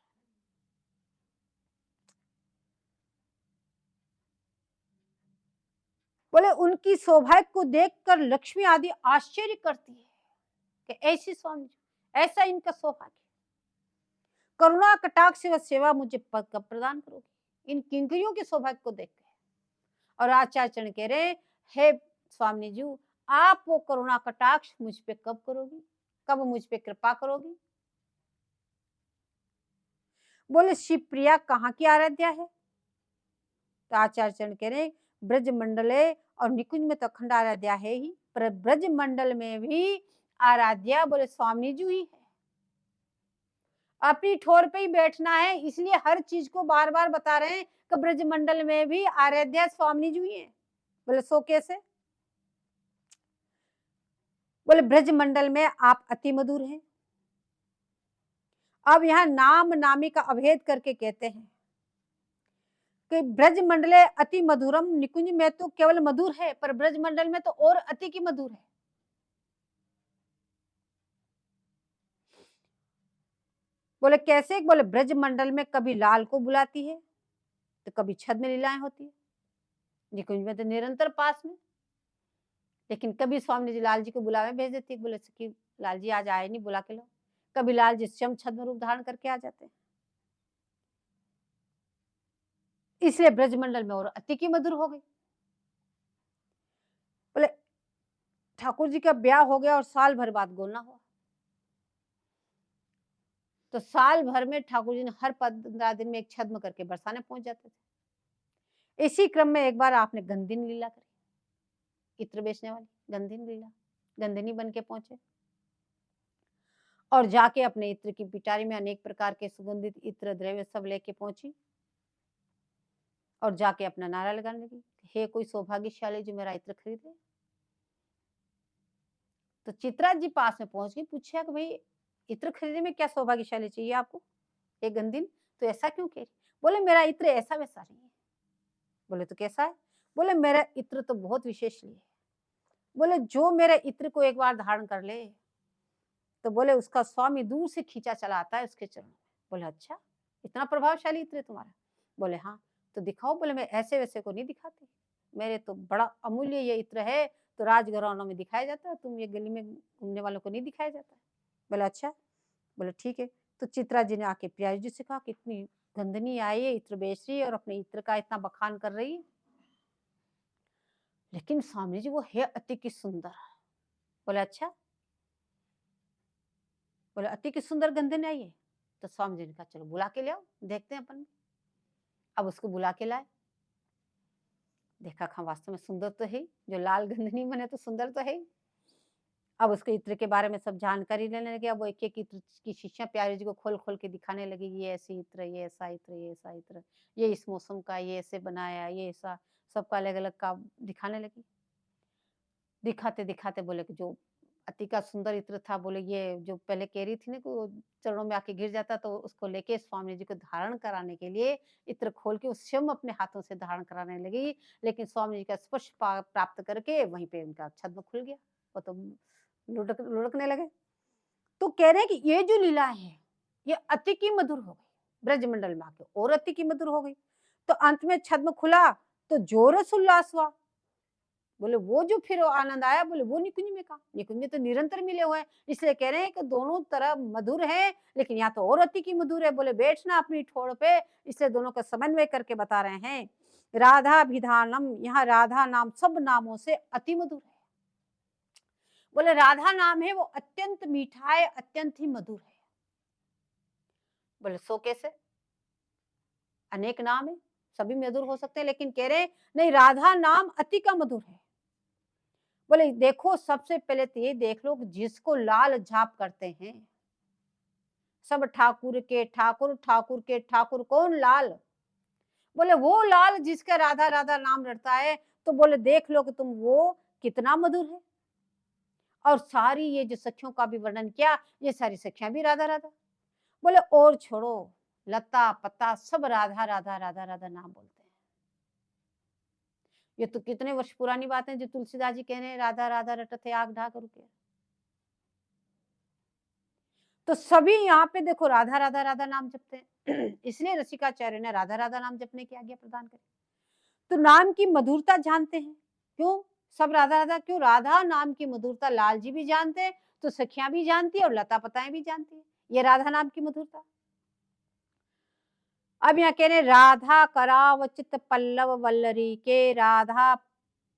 S1: बोले उनकी सौभाग्य को देखकर लक्ष्मी आदि आश्चर्य करती है कि ऐसी स्वामी, ऐसा इनका सौभाग्य। करुणा कटाक्ष व सेवा मुझे कब प्रदान करोगी इन किंकरियों के सौभाग्य को देख के। और आचार्य चरण कह रहे हे स्वामी जी, आप वो करुणा कटाक्ष मुझ पे कब करोगी, कब मुझ पे कृपा करोगी। बोले शिवप्रिया कहाँ की आराध्या है। तो आचार्य चरण कह रहे ब्रज मंडले और निकुंज में तो अखंड आराध्या है ही, पर ब्रज मंडल में भी आराध्या बोले स्वामी जी ही है। अपनी ठोर पे ही बैठना है, इसलिए हर चीज को बार बार बता रहे हैं कि ब्रज मंडल में भी आराध्या स्वामी जी ही है। बोले सो कैसे। बोले ब्रज मंडल में आप अति मधुर हैं अब यहाँ नाम नामी का अभेद करके कहते हैं कि ब्रज मंडले अति मधुरम, निकुंज में तो केवल मधुर है, पर ब्रज मंडल में तो और अति की मधुर है। बोले कैसे? बोले ब्रज मंडल में कभी लाल को बुलाती है तो कभी छद में लीलाएं होती है, निकुंज में तो निरंतर पास में, लेकिन कभी स्वामी जी लाल जी को बुलावे भेज देती है, बोले कि लाल जी आज आए नहीं, बुला के लो। कभी लाल जी स्वयं छद में रूप धारण करके आ जाते हैं। इसलिए ब्रजमंडल में और अति की मधुर हो गई। बोले ठाकुर जी का ब्याह हो गया और साल भर बाद गोलना हुआ, तो साल भर में ठाकुर जी ने हर 15 दिन में एक छद्म करके बरसाने पहुंच जाते थे। इसी क्रम में एक बार आपने गंधिन लीला करी, इत्र बेचने वाली गंधिन लीला, गंधिनी बन के पहुंचे और जाके अपने इत्र की पिटारी में अनेक प्रकार के सुगंधित इत्र द्रव्य सब लेके पहुंची और जाके अपना नारा लगाने लगी, हे कोई सौभाग्यशाली जो मेरा इत्र खरीदे। तो चित्रा जी पास में पहुंच गई, पूछा कि भाई इत्र खरीदने में क्या सौभाग्यशाली चाहिए आपको, एक गंधिन, तो ऐसा क्यों कह रही? बोले मेरा इत्र ऐसा वैसा नहीं है। बोले तो कैसा है? बोले मेरा इत्र तो बहुत विशेष है। बोले जो मेरे इत्र को एक बार धारण कर ले तो बोले उसका स्वामी दूर से खींचा चला आता है उसके चरणों में। बोले अच्छा, इतना प्रभावशाली इत्र है तुम्हारा? बोले हाँ, तो दिखाओ। बोले मैं ऐसे वैसे को नहीं दिखाती, मेरे तो बड़ा अमूल्य ये इत्र है, तो राजघरानों में दिखाया जाता है, तुम ये गली में घूमने वालों को नहीं दिखाया जाता है। बोले अच्छा। बोले ठीक है। तो चित्रा जी ने आके प्रिया जी से कहा कि इतनी गंधनी आई है, इत्र बेच रही है और अपने इत्र का इतना बखान कर रही है, लेकिन स्वामी जी वो है अति की सुंदर। बोले अच्छा। बोले अति की सुंदर गंधनी आई है। तो स्वामी जी ने कहा चलो बुला के ले आओ, देखते हैं अपन। अब उसको बुला के लाए, देखा खा वास्तव में सुंदर तो है, जो लाल गंधनी बने तो सुंदर तो है। अब उसके इत्र के बारे में सब जानकारी लेने लगे। अब वो एक एक इत्र की शीशियां प्यारे जी को खोल खोल के दिखाने लगी, ये ऐसी इत्र, ये ऐसा इत्र, ये ऐसा इत्र, ये इस मौसम का, ये ऐसे बनाया, ये ऐसा, सबका अलग अलग का दिखाने लगी। दिखाते दिखाते बोले कि जो अति का सुंदर इत्र था, बोले ये जो पहले कह रही थी ना कि वो चरणों में आके गिर जाता, तो उसको लेके स्वामी जी को धारण कराने के लिए इत्र खोल के उस स्वयं अपने हाथों से धारण कराने लगी, लेकिन स्वामी जी का स्पर्श प्राप्त करके वहीं पे उनका छद्म खुल गया, वो तो लुढ़कने लगे। तो कह रहे हैं कि ये जो लीला है ये अति की मधुर हो गई, ब्रजमंडल में आके और अति की मधुर हो गई। तो अंत में छद्म खुला तो जोरस उल्लास हुआ। बोले वो जो फिर आनंद आया, बोले वो निकुंज में का, निकुंज में तो निरंतर मिले हुए हैं, इसलिए कह रहे हैं कि दोनों तरफ मधुर है, लेकिन यहाँ तो और अति की मधुर है। बोले बैठना अपनी ठोड़ पे, इसलिए दोनों का समन्वय करके बता रहे हैं। राधा विधानम, यहाँ राधा नाम सब नामों से अति मधुर है। बोले राधा नाम है वो अत्यंत मीठा है, अत्यंत ही मधुर है। बोले सो कैसे? अनेक नाम है, सभी मधुर हो सकते हैं, लेकिन कह रहे नहीं, राधा नाम अति का मधुर है। बोले देखो सबसे पहले तो ये देख लो जिसको लाल झाप करते हैं सब ठाकुर के ठाकुर, ठाकुर के ठाकुर, कौन लाल? बोले वो लाल जिसका राधा राधा नाम रटता है, तो बोले देख लो कि तुम वो कितना मधुर है। और सारी ये जो सखियों का भी वर्णन किया, ये सारी सखियां भी राधा राधा। बोले और छोड़ो, लता पत्ता सब राधा राधा राधा राधा नाम बोलते हैं। ये तो कितने वर्ष पुरानी बात है जो तुलसीदास जी कह रहे हैं राधा राधा रटत है आग ढाक रुके। तो सभी यहाँ पे देखो राधा राधा राधा नाम जपते हैं। इसलिए रसिकाचार्य ने राधा राधा नाम जपने की आज्ञा प्रदान करी। तो नाम की मधुरता जानते हैं, क्यों सब राधा राधा, क्यों? राधा नाम की मधुरता लाल जी भी जानते हैं, तो सखियां भी जानती है और लता पताएं भी जानती है, ये राधा नाम की मधुरता। अब यहाँ कह रहे राधा करावचित पल्लव वल्लरी के, राधा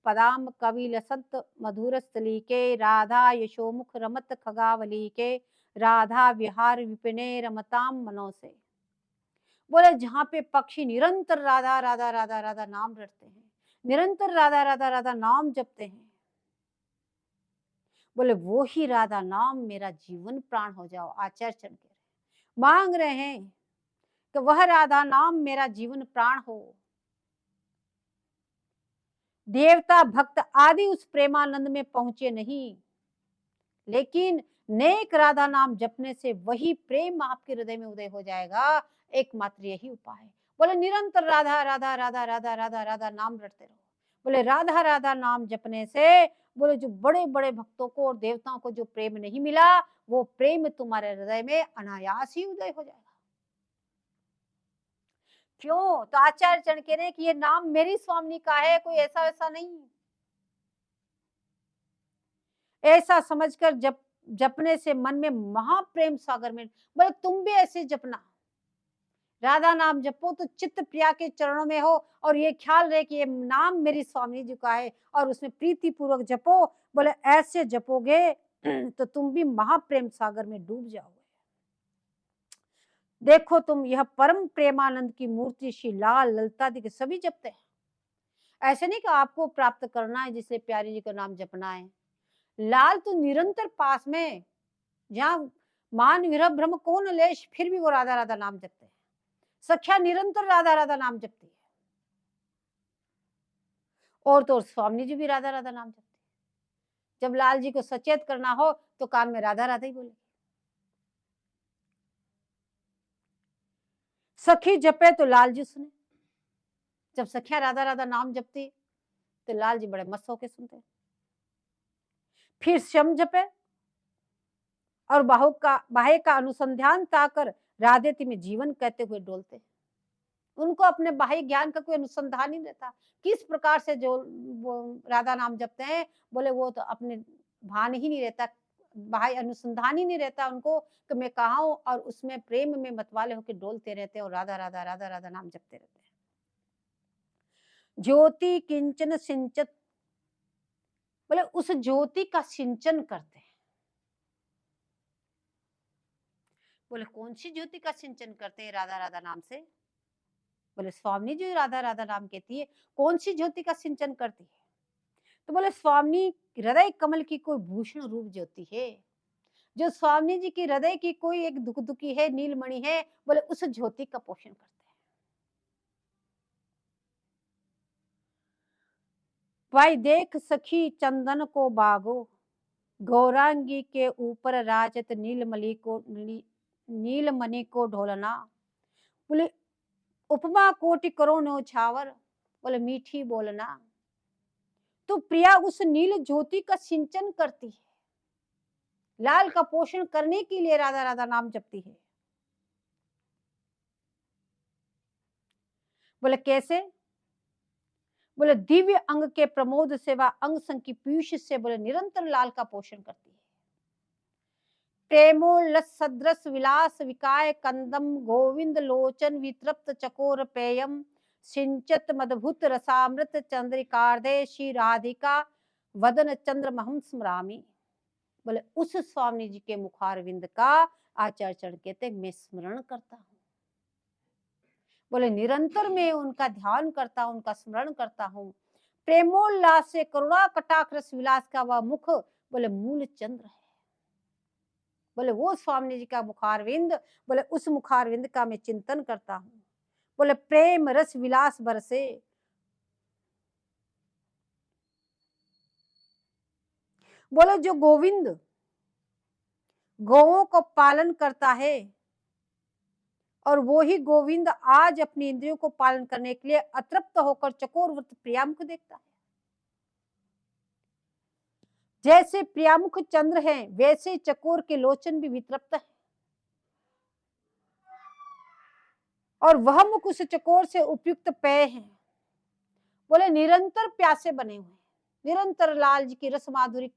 S1: पदाम कवि लसंत मधुर स्थली के, राधा यशोमुख रमत खगावली के, राधा विहार विपिने रमताम मनो से। बोले जहाँ पे पक्षी निरंतर राधा राधा राधा राधा नाम रटते हैं, निरंतर राधा राधा राधा नाम जपते हैं, बोले वो ही राधा नाम मेरा जीवन प्राण हो जाओ। आचार्य चरण कह रहे मांग रहे हैं कि वह राधा नाम मेरा जीवन प्राण हो। देवता भक्त आदि उस प्रेमानंद में पहुंचे नहीं, लेकिन नेक राधा नाम जपने से वही प्रेम आपके हृदय में उदय हो जाएगा। एकमात्र यही उपाय है। बोले निरंतर राधा राधा राधा राधा राधा राधा नाम रटते रहो। बोले राधा राधा नाम जपने से बोले जो बड़े बड़े भक्तों को और देवताओं को जो प्रेम नहीं मिला, वो प्रेम तुम्हारे हृदय में अनायास ही उदय हो जाएगा। क्यों? तो आचार्य चरण कह रहे हैं कि ये नाम मेरी स्वामी का है, कोई ऐसा वैसा नहीं। ऐसा समझकर जपने से मन में महाप्रेम सागर में, बोले तुम भी ऐसे जपना। राधा नाम जपो तो चित्त प्रिया के चरणों में हो, और ये ख्याल रहे कि ये नाम मेरी स्वामी जी का है, और उसमें प्रीति पूर्वक जपो। बोले ऐसे जपोगे तो तुम भी महाप्रेम सागर में डूब जाओगे। देखो तुम, यह परम प्रेमानंद की मूर्ति श्री लाल ललता दी के सभी जपते हैं। ऐसे नहीं कि आपको प्राप्त करना है जिसलिए प्यारी जी का नाम जपना है। लाल तो निरंतर पास में, जहां मान विरह भ्रम कौन लेश, फिर भी वो राधा राधा नाम जपते हैं। सख्या निरंतर राधा राधा नाम जपती है, और तो स्वामी जी भी राधा राधा नाम जपते हैं। जब लाल जी को सचेत करना हो तो कान में राधा राधा ही बोले। सखी जपे तो लाल जी सुने। जब सखिया राधा राधा नाम जपती तो लाल जी बड़े मस्त होके सुनते। फिर श्याम जपे और बाहे का अनुसंधान ताकर राधेति में जीवन कहते हुए डोलते। उनको अपने बाह्य ज्ञान का कोई अनुसंधान ही नहीं रहता। किस प्रकार से जो वो राधा नाम जपते हैं, बोले वो तो अपने भान ही नहीं रहता, बाह्य अनुसंधान ही नहीं रहता उनको कि मैं कहाँ हूँ, और उसमें प्रेम में मतवाले होकर डोलते रहते हैं और राधा राधा राधा राधा नाम जपते रहते हैं। ज्योति किंचन सिंचत, बोले उस ज्योति का सिंचन करते हैं। बोले कौन सी ज्योति का सिंचन करते हैं राधा राधा नाम से? बोले स्वामी जी राधा राधा नाम कहती है, कौन सी ज्योति का सिंचन करती है? तो बोले स्वामी हृदय कमल की कोई भूषण रूप ज्योति है, जो स्वामी जी की हृदय की कोई एक दुख दुखी है, नीलमणि है, बोले उस ज्योति का पोषण करते हैं। भाई देख सखी चंदन को बागो, गौरांगी के ऊपर राजत नीलमणि को ढोलना। बोले उपमा कोटि करो न्योछावर, बोले मीठी बोलना। तो प्रिया उस नील ज्योति का सिंचन करती है, लाल का पोषण करने के लिए राधा राधा नाम जपती है। बोले कैसे? बोले दिव्य अंग के प्रमोद से व अंग संग की पीयूष से, बोले निरंतर लाल का पोषण करती है। प्रेमोल्लस सदृश विलास विकाय कंदम, गोविंद लोचन वितृप्त चकोर पेयम, सिंचत मदभुत रसामृत चंद्रिकार्धे श्री राधिका वदन चंद्र महम स्मरामी। बोले उस स्वामी जी के मुखारविंद का आचार्य चरण कहते मैं स्मरण करता हूँ। बोले निरंतर मैं उनका ध्यान करता हूँ, उनका स्मरण करता हूँ। प्रेमोल्लास से करुणा कटाक्ष रस विलास का वह मुख, बोले मूल चंद्र है। बोले वो स्वामी जी का मुखारविंद, बोले उस मुखारविंद का मैं चिंतन करता हूँ। बोले प्रेम रस विलास बरसे, बोले जो गोविंद गौओं को पालन करता है, और वो ही गोविंद आज अपनी इंद्रियों को पालन करने के लिए अतृप्त होकर चकोरवृत प्रियामुख देखता है। जैसे प्रियामुख चंद्र हैं, वैसे चकोर के लोचन भी वितृप्त है, और वह मुख उस चकोर से उपयुक्त पेय है। बोले निरंतर प्यासे बने हुए, निरंतर लाल जी की रस माधुरी,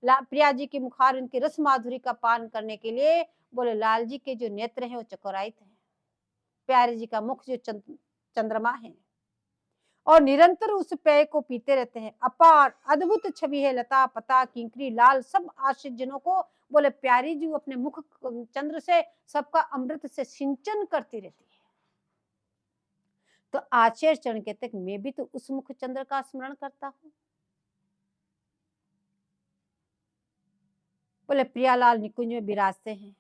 S1: प्रिया जी की मुखारविंद की रस माधुरी का पान करने के लिए, बोले लाल जी के जो नेत्र हैं वो चकोरायित हैं, प्यारे जी का मुख जो चंद्रमा है, और निरंतर उस पेय को पीते रहते हैं। अपार अद्भुत छवि है लता पता किंकरी लाल, सब आश्रित जनों को, बोले प्यारी जी अपने मुख चंद्र से सबका अमृत से सिंचन करती रहती है। तो आचार्य चरण कहते मैं भी तो उस मुख चंद्र का स्मरण करता हूँ। बोले प्रियालाल निकुंज में विराजते हैं,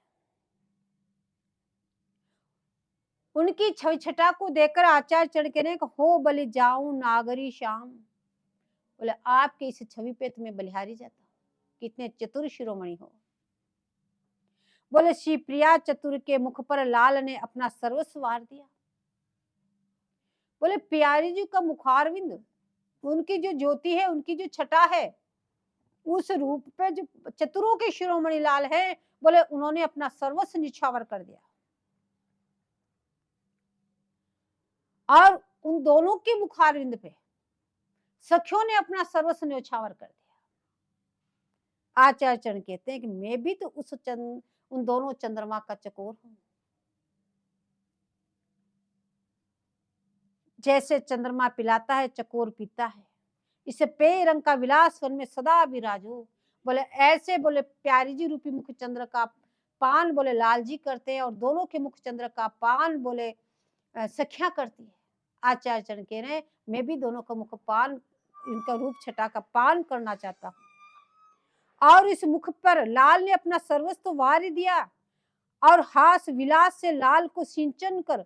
S1: उनकी छवि छटा को देखकर आचार्य चरण कहने हो बलि जाऊं नागरी श्याम। बोले आपके इस छवि पे तो मैं बलिहारी जाता हूँ, कितने चतुर शिरोमणि हो। बोले श्री प्रिया चतुर के मुख पर लाल ने अपना सर्वस्व वार दिया। बोले प्यारी जी का मुखारविंद, उनकी जो ज्योति है, उनकी जो छटा है, उस रूप पे जो चतुरों के शिरोमणि लाल है, बोले उन्होंने अपना सर्वस्व निछावर कर दिया। और उन दोनों के मुखारविंद पे सखियों ने अपना सर्वस्व न्यौछावर कर दिया। आचार्य चरण कहते हैं कि मैं भी तो उन दोनों चंद्रमा का चकोर हूं। जैसे चंद्रमा पिलाता है, चकोर पीता है, इसे पेय रंग का विलास वन में सदा विराजो। बोले ऐसे बोले प्यारी जी रूपी मुख चंद्र का पान बोले लाल जी करते हैं, और दोनों के मुख चंद्र का पान बोले सखियां करती है। आचार्य चरण कह रहे हैं मैं भी दोनों का मुख पान, इनका रूप छटा का पान करना चाहता हूं। और इस मुख पर लाल ने अपना सर्वस्व वार दिया, और हास विलास से लाल को सिंचन कर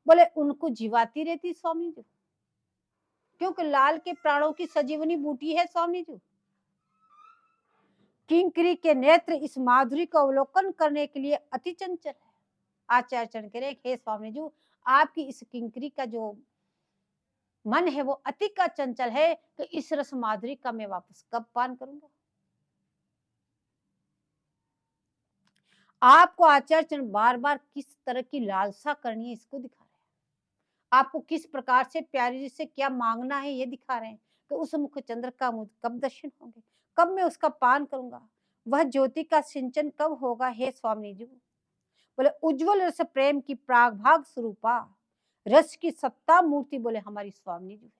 S1: बोले उनको जीवाती रहती स्वामी जी, क्योंकि लाल के प्राणों की सजीवनी बूटी है स्वामी जी। किंकरी के नेत्र इस माधुरी का अवलोकन करने के लिए अति चंचल है। आचार्य चरण कह रहे हे स्वामी जी, आपकी इस किंकरी का जो मन है वो अति का चंचल है, कि इस रस माधुरी का मैं वापस कब पान करूंगा। आपको आचार्य चरण बार बार किस तरह की लालसा करनी है इसको दिखा रहे हैं। आपको किस प्रकार से प्यारी जी से क्या मांगना है ये दिखा रहे हैं, कि उस मुख चंद्र का मुझ कब दर्शन होंगे, कब मैं उसका पान करूंगा, वह ज्योति का सिंचन कब होगा हे स्वामी जी। बोले उज्जवल रस प्रेम की प्रागभाग स्वरूपा, रस की सत्ता मूर्ति बोले हमारी स्वामी जी है।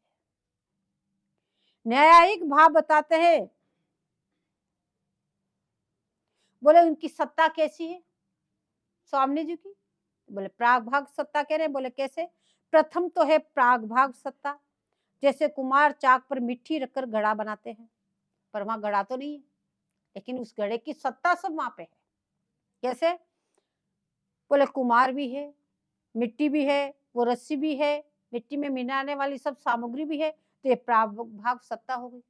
S1: न्यायिक भाव बताते हैं, बोले उनकी सत्ता कैसी है स्वामी जी की। बोले प्रागभाग सत्ता कह रहे हैं। बोले कैसे? प्रथम तो है प्रागभाग सत्ता, जैसे कुमार चाक पर मिट्टी रखकर घड़ा बनाते हैं, पर वहां घड़ा तो नहीं है, लेकिन उस घड़े की सत्ता सब वहां पे है। कैसे? बोले कुमार भी है, मिट्टी भी है, वो रस्सी भी है, मिट्टी में मिलाने वाली सब सामग्री भी है, तो ये प्रागभाग सत्ता हो गई।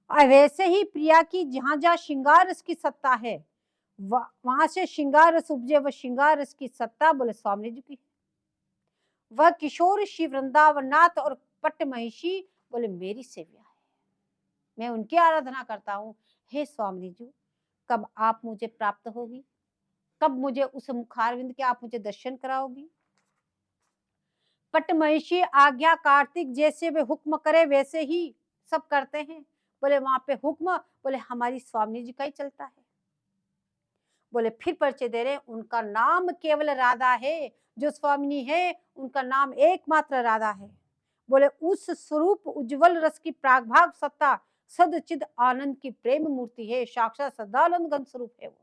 S1: और वैसे ही प्रिया की जहां जहां श्रृंगार रस की सत्ता है, वहां से श्रृंगार रस उपजे, वह श्रृंगार रस की सत्ता बोले स्वामी जी की। वह किशोर श्री वृंदावननाथ और पट्ट महिषी बोले मेरी सेव्या है, मैं उनकी आराधना करता हूँ। हे स्वामी जी, कब आप मुझे प्राप्त होगी, कब मुझे उस मुखारविंद के आप मुझे दर्शन कराओगी। पट्ट महिषी आज्ञा कार्तिक जैसे वे हुक्म करे वैसे ही सब करते हैं। बोले वहां पे हुक्म बोले हमारी स्वामी जी का ही चलता है। बोले फिर परिचय दे रहे, उनका नाम केवल राधा है, जो स्वामिनी है उनका नाम एकमात्र राधा है। बोले उस स्वरूप उज्जवल रस की प्रागभाग सत्ता सदचिद आनंद की प्रेम मूर्ति है, साक्षात सदानंद घन स्वरूप है वो।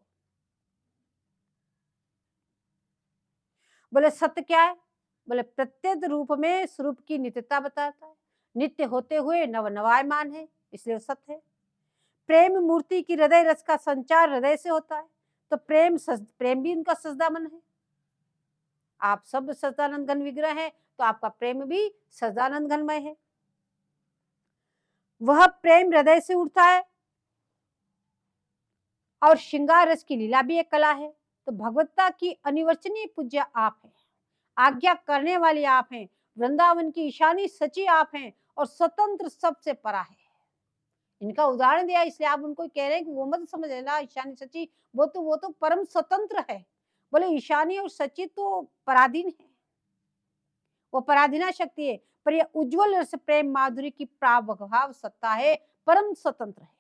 S1: बोले सत्य क्या है? बोले प्रत्येक रूप में स्वरूप की नित्यता बताता है, नित्य होते हुए नवनवायमान है, इसलिए सत्य है। प्रेम मूर्ति की हृदय रस का संचार हृदय से होता है, तो प्रेम भी उनका सजदा मन है। आप सब सदानंद घन विग्रह है, तो आपका प्रेम भी सदानंद घनमय है। वह प्रेम हृदय से उठता है, और श्रृंगार रस की लीला भी एक कला है। तो भगवत्ता की अनिवर्चनीय पूज्य आप हैं, आज्ञा करने वाली आप हैं, वृंदावन की ईशानी सची आप हैं, और स्वतंत्र सबसे परा है। इनका उदाहरण दिया, इसलिए आप उनको कह रहे हैं कि वो मत समझ लेना ईशानी सची, वो तो परम स्वतंत्र है। बोले ईशानी और सची तो पराधीन है, वो पराधीना शक्ति है, पर यह उज्जवल रस प्रेम माधुरी की प्रागभाव सत्ता है, परम स्वतंत्र है।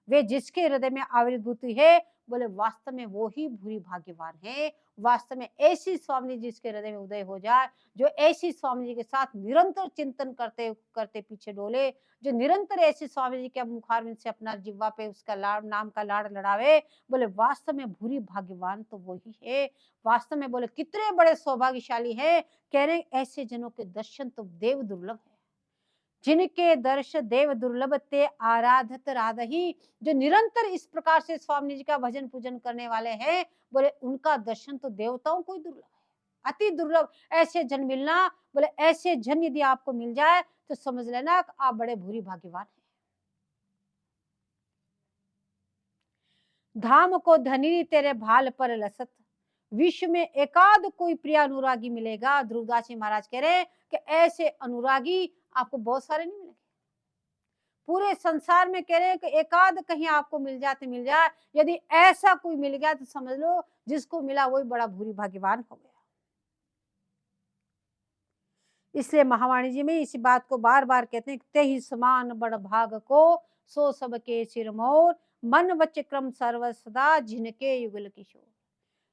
S1: वे जिसके हृदय में आविर्भूति है, बोले वास्तव में वो ही भूरी भाग्यवान है। वास्तव में ऐसी स्वामी जी जिसके हृदय में उदय हो जाए, जो ऐसी स्वामी जी के साथ निरंतर चिंतन करते करते पीछे डोले, जो निरंतर ऐसी स्वामी जी के मुखारविंद से अपना जिह्वा पे उसका लाड़ नाम का लाड़ लड़ावे, बोले वास्तव में भूरी भाग्यवान तो वही है। वास्तव में बोले कितने बड़े सौभाग्यशाली है, कह रहे ऐसे जनों के दर्शन तो देव दुर्लभ है। जिनके दर्श देव दुर्लभ ते आराधत राधही, जो निरंतर इस प्रकार से स्वामी जी का भजन पूजन करने वाले हैं, बोले उनका दर्शन तो देवताओं को ही दुर्लभ है, अति दुर्लभ। ऐसे जन मिलना, बोले ऐसे जन यदि आपको मिल जाए तो समझ लेना आप बड़े भूरी भाग्यवान हैं। धाम को धनी तेरे भाल पर लसत, विश्व में एकाध कोई प्रिय अनुरागी मिलेगा। ध्रुवदास जी महाराज कह रहे हैं कि ऐसे अनुरागी आपको बहुत सारे नहीं मिलेंगे पूरे संसार में। कह रहे हैं कि एकाध कहीं आपको मिल जाए तो मिल जाए, यदि ऐसा कोई मिल गया तो समझ लो जिसको मिला वही बड़ा भूरी भाग्यवान हो गया। इसलिए महावाणी जी में इसी बात को बार बार कहते हैं, ते ही समान बड़ भाग को सो सबके सिर मोर, मन वच क्रम सर्व सदा जिनके युगल किशोर।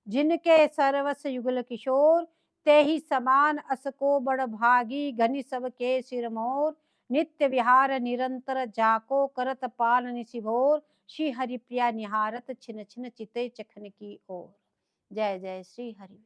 S1: जिनके सर्वस युगल किशोर, ते ही समान असको बड़ भागी, घनि सबके सिर मोर। नित्य विहार निरंतर जाको, करत पाल निशिभोर। श्री हरि प्रिया निहारत छिन छिन चिते चखन की ओर। जय जय श्री हरि।